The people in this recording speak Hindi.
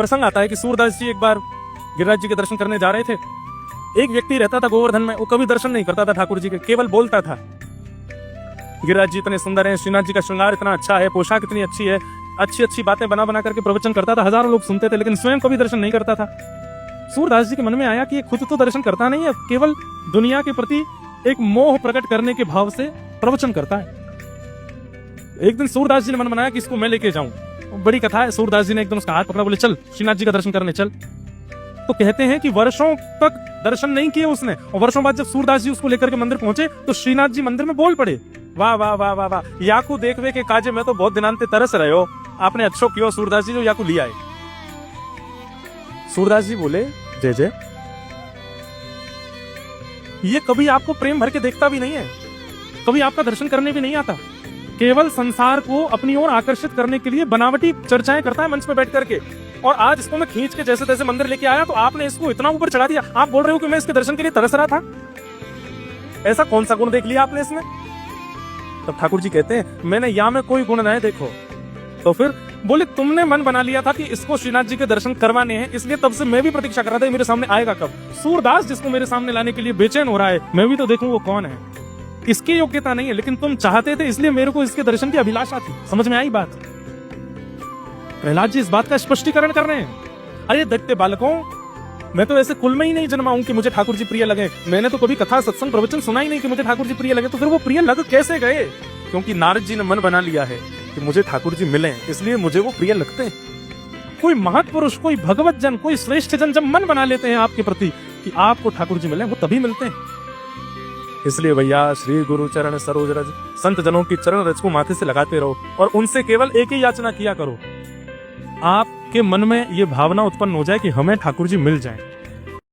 प्रसंग आता है कि सूरदास जी एक बार गिरिराज जी के दर्शन करने जा रहे थे। एक व्यक्ति रहता था गोवर्धन में, वो कभी दर्शन नहीं करता था ठाकुर जी के, केवल बोलता था गिरिराज जी इतने सुंदर हैं, श्रीनाथ जी का श्रृंगार इतना अच्छा है, पोशाक इतनी अच्छी है, अच्छी अच्छी बातें बना बना करके प्रवचन करता था। हजारों लोग सुनते थे, लेकिन स्वयं कभी दर्शन नहीं करता था। सूरदास जी के मन में आया कि ये खुद तो दर्शन करता नहीं है, केवल दुनिया के प्रति एक मोह प्रकट करने के भाव से प्रवचन करता है। एक दिन सूरदास जी ने मन बनाया कि इसको मैं लेके जाऊं। बड़ी कथा है। सूरदास जी ने एकदम उसका हाथ पकड़ा, बोले चल श्रीनाथ जी का दर्शन करने चल। तो कहते हैं कि वर्षों तक दर्शन नहीं किए उसने, और वर्षों बाद जब सूरदास जी उसको लेकर के मंदिर पहुंचे तो श्रीनाथ जी मंदिर में बोल पड़े, वाह वाह वाह वाह वाह, याकू देखवे के काजे में तो बहुत दिनांते तरस रहे हो, आपने अच्छो कियो सूरदास जी जो याकू लिया है। सूरदास जी बोले जय जय, ये कभी आपको प्रेम भर के देखता भी नहीं है, कभी आपका दर्शन करने भी नहीं आता, केवल संसार को अपनी ओर आकर्षित करने के लिए बनावटी चर्चाएं करता है मंच पे बैठ करके। और आज इसको मैं खींच के जैसे तैसे मंदिर लेके आया तो आपने इसको इतना ऊपर चढ़ा दिया, आप बोल रहे हो कि मैं इसके दर्शन के लिए तरस रहा था। ऐसा कौन सा गुण देख लिया आपने इसमें? तब ठाकुर जी कहते हैं मैंने यहाँ में कोई गुण नहीं देखो। तो फिर बोले तुमने मन बना लिया था कि इसको श्रीनाथ जी के दर्शन करवाने हैं, इसलिए तब से मैं भी प्रतीक्षा कर रहा था मेरे सामने आएगा कब। सूरदास जिसको मेरे सामने लाने के लिए बेचैन हो रहा है, मैं भी तो देखूं वो कौन है। इसकी योग्यता नहीं है, लेकिन तुम चाहते थे इसलिए मेरे को इसके दर्शन की अभिलाषा थी। समझ में आई बात? प्रहलाद जी इस बात का स्पष्टीकरण कर रहे हैं। अरे दैत्य बालकों, मैं तो ऐसे कुल में ही नहीं जन्मा हूं कि मुझे ठाकुर जी प्रिय लगे। मैंने तो कभी कथा सत्संग प्रवचन सुना ही नहीं कि मुझे ठाकुर जी प्रिय लगे। तो फिर वो प्रिय लग कैसे गए? क्योंकि नारद जी ने मन बना लिया है कि मुझे ठाकुर जी मिले, इसलिए मुझे वो प्रिय लगते हैं। कोई महत्पुरुष, कोई भगवत जन, कोई श्रेष्ठ जन जब मन बना लेते हैं आपके प्रति कि आपको ठाकुर जी मिले, वो तभी मिलते हैं। इसलिए भैया श्री गुरु चरण सरोज रज, संत जनों की चरण रज को माथे से लगाते रहो और उनसे केवल एक ही याचना किया करो, आपके मन में ये भावना उत्पन्न हो जाए कि हमें ठाकुर जी मिल जाएं।